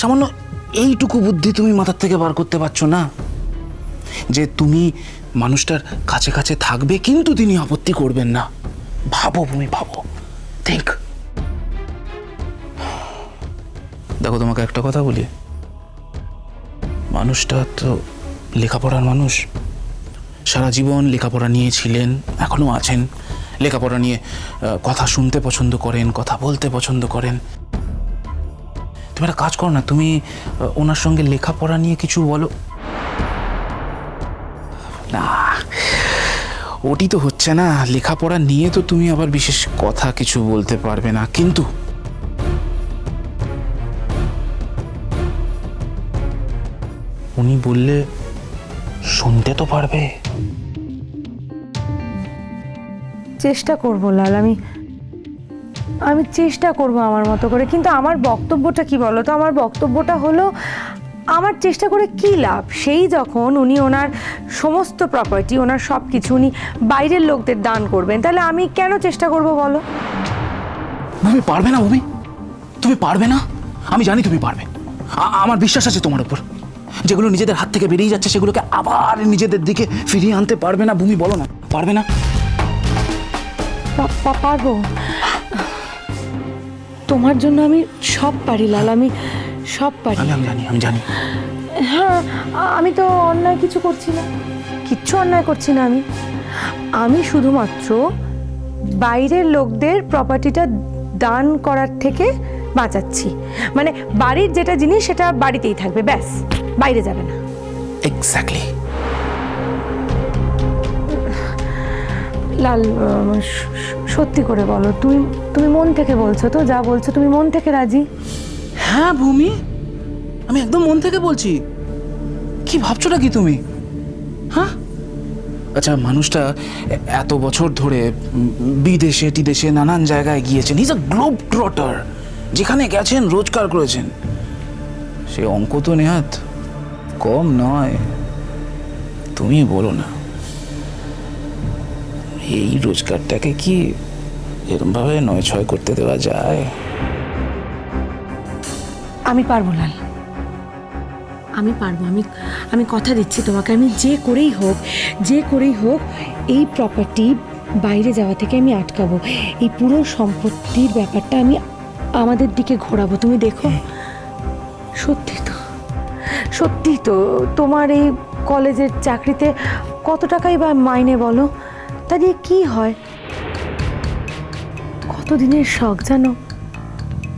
সামান্য এইটুকু বুদ্ধি তুমি মাথার থেকে বার করতে পারছো না যে তুমি মানুষটার কাছে কাছে থাকবে কিন্তু তিনি আপত্তি করবেন না? ভাবো ভূমি, ভাবো, থিঙ্ক। দেখো, তোমাকে একটা কথা বলি, মানুষটা তো লেখাপড়ার মানুষ, সারা জীবন লেখাপড়া নিয়ে ছিলেন, এখনো আছেন। লেখাপড়া নিয়ে কথা শুনতে পছন্দ করেন, কথা বলতে পছন্দ করেন। তুমি একটা কাজ করো না, তুমি ওনার সঙ্গে লেখাপড়া নিয়ে কিছু বলো না। ওটি তো হচ্ছে না, লেখাপড়া নিয়ে তো তুমি আবার বিশেষ কথা কিছু বলতে পারবে না, কিন্তু উনি বললে শুনতে তো পারবে। চেষ্টা করব লাল, আমি চেষ্টা করব আমার মতো করে। কিন্তু আমার বক্তব্যটা কি বলো তো? আমার বক্তব্যটা হলো, আমার চেষ্টা করে কি লাভ? সেই যখন উনি ওনার সমস্ত প্রপার্টি, ওনার সব কিছু উনি বাইরের লোকদের দান করবেন, তাহলে আমি কেন চেষ্টা করব বলো? ভূমি, পারবে না ভূমি, তুমি পারবে না। আমি জানি তুমি পারবে, আমার বিশ্বাস আছে তোমার উপর। যেগুলো নিজেদের হাত থেকে বেরিয়ে যাচ্ছে সেগুলোকে আবার নিজেদের দিকে ফিরিয়ে আনতে পারবে না ভূমি? বলো না, পারবে না? পারবো। তোমার জন্য আমি সব পারি লাল, আমি সব পারি। আমি জানি। হ্যাঁ, আমি তো অন্যায় কিছু করছি না, কিচ্ছু অন্যায় করছি না। আমি শুধুমাত্র বাইরের লোকদের প্রপার্টিটা দান করার থেকে বাঁচাচ্ছি। মানে বাড়ির যেটা জিনিস সেটা বাড়িতেই থাকবে, ব্যাস, বাইরে যাবে না। এক্স্যাক্টলি। লাল, সত্যি করে বলো, তুমি মন থেকে বলছো তো? যা বলছো তুমি মন থেকে রাজি? হ্যাঁ ভূমি, আমি একদম মন থেকে বলছি। কি ভাবছোটা কি তুমি? হ্যাঁ, আচ্ছা, মানুষটা এত বছর ধরে বিদেশে টিদেশে নানান জায়গায় গিয়েছেন। ইজ আ গ্লোব ট্রটার, যেখানে গেছেন রোজগার করেছেন। সে অঙ্ক তো নেহাত কম নয়। তুমি বলো না, এই রোজগারটাকে কি এরকম ভাবে ৯-৬ করতে দেওয়া যায়? আমি পারবো লাল, আমি পারবো। আমি কথা দিচ্ছি তোমাকে, আমি যে করেই হোক এই প্রপার্টি বাইরে যাওয়া থেকে আমি আটকাবো। এই পুরো সম্পত্তির ব্যাপারটা আমি আমাদের দিকে ঘোরাবো, তুমি দেখো। সত্যি তো তোমার এই কলেজের চাকরিতে কত টাকাই বা মাইনে বলো? তা দিয়ে কি হয়? কতদিনের শখ জানো,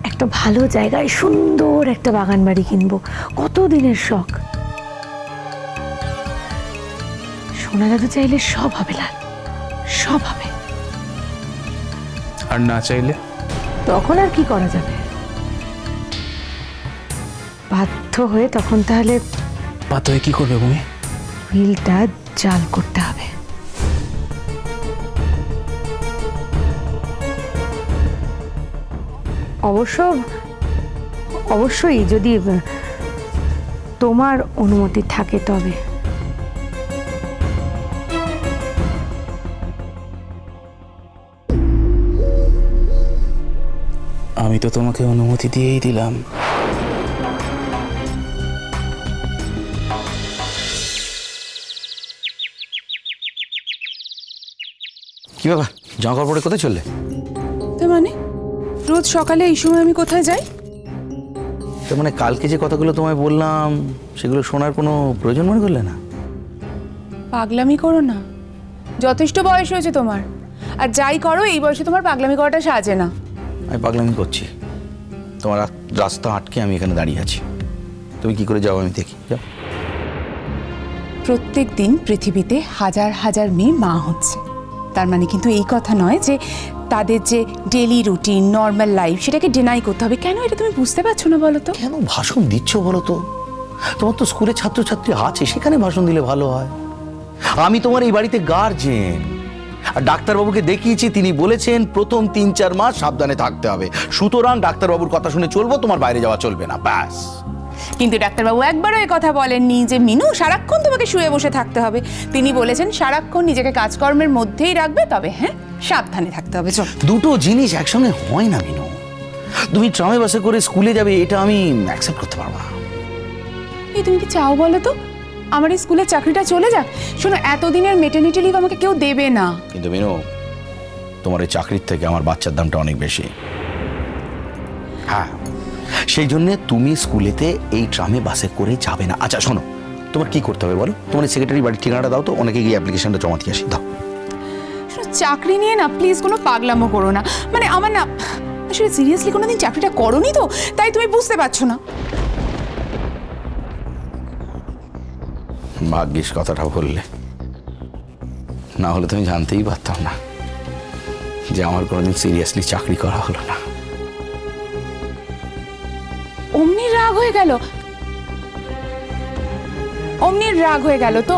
একটা ভালো জায়গায় সুন্দর একটা বাগান বাড়ি কিনবো। কতদিনের শখ। সোনা দাদু চাইলে সব হবে লাল, সব হবে। আর না চাইলে? তখন আর কি করা যাবে? বাধ্য হয়ে তখন তাহলে বাধ্য হয়ে কি করবে ভূমি? হুইলটা জাল করতে হবে। অবশ্যই যদি তোমার অনুমতি থাকে তবে। আমি তো তোমাকে অনুমতি দিয়েই দিলাম। কি ব্যাপার, জামা কাপড় পরে কোথায় চললে? তার মানে রোজ সকালে এই সময় আমি কোথায় যাই? তার মানে কালকে যে কথাগুলো তোমায় বললাম সেগুলো শোনার কোনো প্রয়োজন মনে করলে না? পাগলামি করো না, যথেষ্ট বয়স হয়েছে তোমার। আর যাই করো, এই বয়সে তোমার পাগলামি করাটা সাজে না। আমি পাগলামি করছি? তোমার রাস্তা আটকে আমি এখানে দাঁড়িয়ে আছি, তুমি কি করে যাও আমি দেখি। যাও। প্রত্যেক দিন পৃথিবীতে হাজার হাজার মেয়ে মা হচ্ছে, তার মানে কিন্তু এই কথা নয় যে তাদের যে ডেলি রুটিন, নর্মাল লাইফ, সেটাকে ডিনাই করতে হবে। কেন এটা তুমি বুঝতে পারছো না বলো তো? কেন ভাষণ দিচ্ছ বলো তো? তোমার তো স্কুলে ছাত্রছাত্রী আছে, সেখানে ভাষণ দিলে ভালো হয়। আমি তোমার এই বাড়িতে গার্জেন, আর ডাক্তারবাবুকে দেখিয়েছি, তিনি বলেছেন প্রথম ৩-৪ মাস সাবধানে থাকতে হবে। সুতরাং ডাক্তারবাবুর কথা শুনে চলবো, তোমার বাইরে যাওয়া চলবে না, ব্যাস। কিন্তু ডাক্তারবাবু একবারও এই কথা বলেননি যে মিনু সারাক্ষণ তোমাকে শুয়ে বসে থাকতে হবে। তিনি বলেছেন সারাক্ষণ নিজেকে কাজকর্মের মধ্যেই রাখবে, তবে হ্যাঁ, সাবধানে থাকতে হবে। চল। দুটো জিনিস একসঙ্গে হয় না মিনু। তুমি ট্রামে বাসে করে স্কুলে যাবে, এটা আমি অ্যাকসেপ্ট করতে পারবো না। এই তুমি কি চাও বলো তো আমার এই স্কুলের চাকরিটা চলে যাক? শোনো, এতদিনের মেটার্নিটি লিভ আমাকে কেউ দেবে না। কিন্তু মিনু, তোমার এই চাকরির থেকে আমার বাচ্চার দামটা অনেক বেশি। হ্যাঁ, সেই জন্য তুমি স্কুলেতে এই ট্রামে বাসে করে যাবে না। আচ্ছা শোনো, তোমার কি করতে হবে বলো? তোমার সেক্রেটারি বাড়ির ঠিকানাটা দাও তো, অনেকে গিয়ে অ্যাপ্লিকেশনটা জমা দিয়ে আসি। দাও। শোনো, চাকরি নিয়ে না প্লিজ কোনো পাগলামো করো না। মানে আমার না আসলে সিরিয়াসলি কোনোদিন চাকরিটা করোনি তো, তাই তুমি বুঝতে পারছো না। ভাগ্যিস কথাটা বললে, না হলে তুমি জানতেই পারতাম না যে আমার কোনোদিন সিরিয়াসলি চাকরি করা হলো না। অমনি রাগ হয়ে গেল, অমনি রাগ হয়ে গেল তো।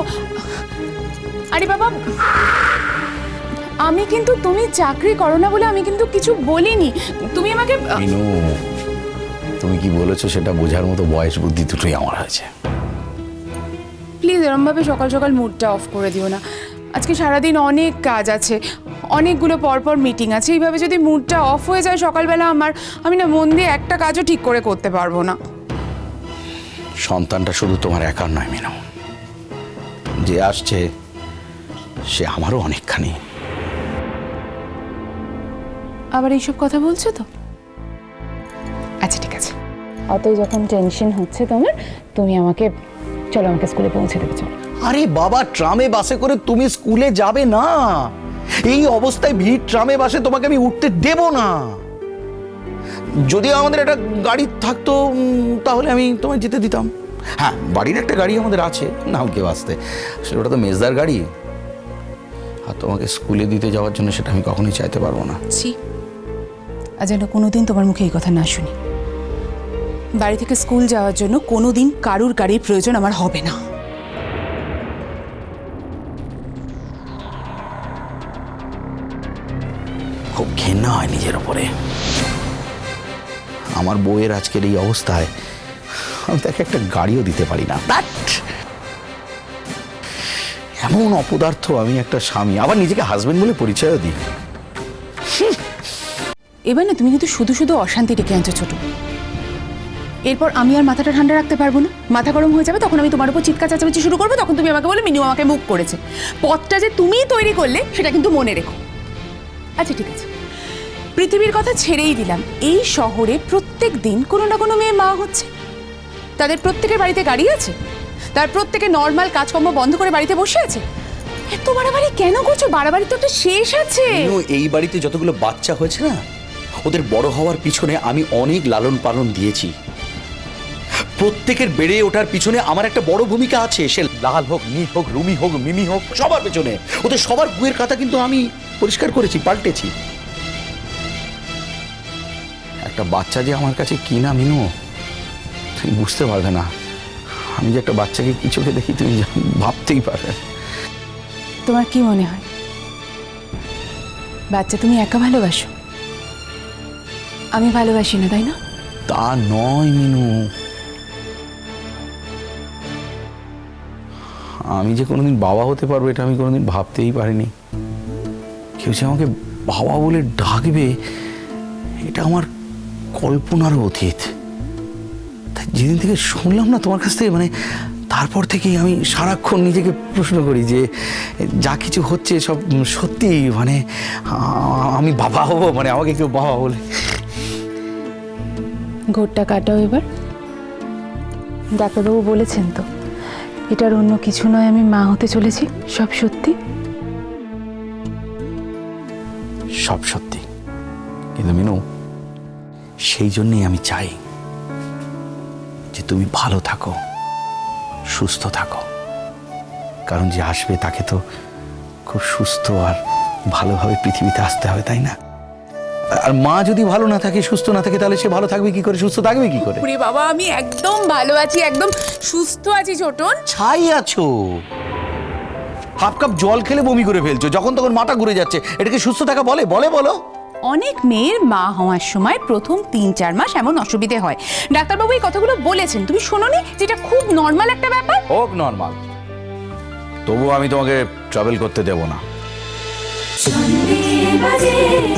আরে বাবা, আমি কিন্তু তুমি চাকরি করো না বলে আমি কিন্তু কিছু বলিনি। তুমি আমাকে মিনু, তুমি কি বলেছো সেটা বোঝার মতো বয়স বুদ্ধি দুটোই আমার হয়েছে। প্লিজ এরমভাবে সকাল সকাল মুডটা অফ করে দিও না। আজকে সারাদিন অনেক কাজ আছে, অনেকগুলো পরপর মিটিং আছে। এইভাবে যদি মুডটা অফ হয়ে যায় সকালবেলা আমি না মন দিয়ে একটা কাজও ঠিক করে করতে পারবো না। সন্তানটা শুধু তোমার একার নয় মিনু, যে আসছে সে আমারও অনেকখানি। আবার এইসব কথা বলছো তো? আচ্ছা ঠিক আছে, অতই যখন টেনশন হচ্ছে তোমার, তুমি আমাকে চলো, আমাকে স্কুলে পৌঁছে দেবে, চলো। আরে বাবা, ট্রামে বাসে করে তুমি স্কুলে যাবে না। এই অবস্থায় ভিড় ট্রামে বাসে তোমাকে আমি উঠতে দেব না। যদিও আমাদের একটা গাড়ি থাকতো তাহলে আমি তোমায় যেতে দিতাম। হ্যাঁ, বাড়ির একটা গাড়ি আমাদের আছে, নাও কেউ আসতে, আসলে ওটা তো মেজদার গাড়ি। আর তোমাকে স্কুলে দিতে যাওয়ার জন্য সেটা আমি কখনোই চাইতে পারবো না। ছি, আজ যেন কোনোদিন তোমার মুখে এই কথা না শুনি। বাড়ি থেকে স্কুল যাওয়ার জন্য কোনোদিন কারুর গাড়ির প্রয়োজন আমার হবে না। খুব ঘেন্না হয় নিজের ওপরে। আমার বউয়ের আজকের এই অবস্থায় আমি তাকে একটা গাড়িও দিতে পারি না। এমন অপদার্থ আমি একটা স্বামী, আবার নিজেকে হাজবেন্ড বলে পরিচয়ও দিই। এবার না তুমি কিন্তু শুধু শুধু অশান্তি ডেকে আনছো ছোট। এরপর আমি আর মাথাটা ঠান্ডা রাখতে পারবো না, মাথা গরম হয়ে যাবে, তখন আমি তোমার উপর চিৎকার চেঁচামেচি শুরু করবো। তখন তুমি আমাকে বলে মিনু আমাকে মুখ করেছে। পথটা যে তুমিই তৈরি করলে সেটা কিন্তু মনে রেখো। আচ্ছা ঠিক আছে, পৃথিবীর কথা ছেড়েই দিলাম। এই শহরে প্রত্যেক দিন কোনো না কোনো মেয়ে মা হচ্ছে। তাদের প্রত্যেকের বাড়িতে গাড়ি আছে, তার প্রত্যেকে নর্মাল কাজকর্ম বন্ধ করে বাড়িতে বসে আছে। এত বাড়াবাড়ি কেন করছো? বাড়াবাড়ি তো একটা শেষ আছে। এই বাড়িতে যতগুলো বাচ্চা হয়েছে না, ওদের বড় হওয়ার পিছনে আমি অনেক লালন পালন দিয়েছি। প্রত্যেকের বেড়ে ওঠার পিছনে আমার একটা বড় ভূমিকা আছে। সে লাল হোক, নীল হোক, রুমি হোক, মিমি হোক, সবার পেছনে ওদের সবার বইয়ের কথা কিন্তু আমি পরিষ্কার করেছি, পাল্টেছি। একটা বাচ্চা যে আমার কাছে কি না মিনু, তুমি বুঝতে পারবে না। আমি যে একটা বাচ্চাকে কি চোখে দেখি তুমি ভাবতেই পারবে। তোমার কি মনে হয় বাচ্চা তুমি একা ভালোবাসো? আমি ভালোবাসি না, তাই না? তা নয় মিনু, আমি যে কোনোদিন বাবা হতে পারবো এটা আমি কোনোদিন ভাবতেই পারিনি। কেউ যে আমাকে বাবা বলে ডাকবে এটা আমার কল্পনারও অতীত। তাই যেদিন থেকে শুনলাম না তোমার কাছ থেকে, মানে তারপর থেকেই আমি সারাক্ষণ নিজেকে প্রশ্ন করি যে যা কিছু হচ্ছে সব সত্যি, মানে আমি বাবা হব, মানে আমাকে কেউ বাবা বলে। ঘোরটা কাটাও এবার। ডাক্তারবাবু বলেছেন তো এটার অন্য কিছু নয়, আমি মা হতে চলেছি। সব সত্যি, সব সত্যি। কিন্তু মিনু, সেই জন্যই আমি চাই যে তুমি ভালো থাকো, সুস্থ থাকো। কারণ যে আসবে তাকে তো খুব সুস্থ আর ভালোভাবে পৃথিবীতে আসতে হবে, তাই না? আর মা যদি ভালো না থাকে, সুস্থ না থাকে, তাহলে সে ভালো থাকবে কি করে, সুস্থ থাকবে কি করে? ওরে বাবা, আমি একদম ভালো আছি, একদম সুস্থ আছি ছোটন। ছাই আছো, হাফ কাপ জল খেলে বমি করে ফেলছো, যখন তখন মাথা ঘুরে যাচ্ছে, এটাকে সুস্থ থাকা বলে? বলো। অনেক মেয়ের মা হওয়ার সময় প্রথম 3-4 মাস এমন অসুবিধে হয়। ডাক্তারবাবু এই কথাগুলো বলেছেন, তুমি শোনোনি? যেটা খুব নর্মাল একটা ব্যাপার। হোক নর্মাল, তবু আমি তোমাকে ট্রাভেল করতে দেব না। Sunday, Monday,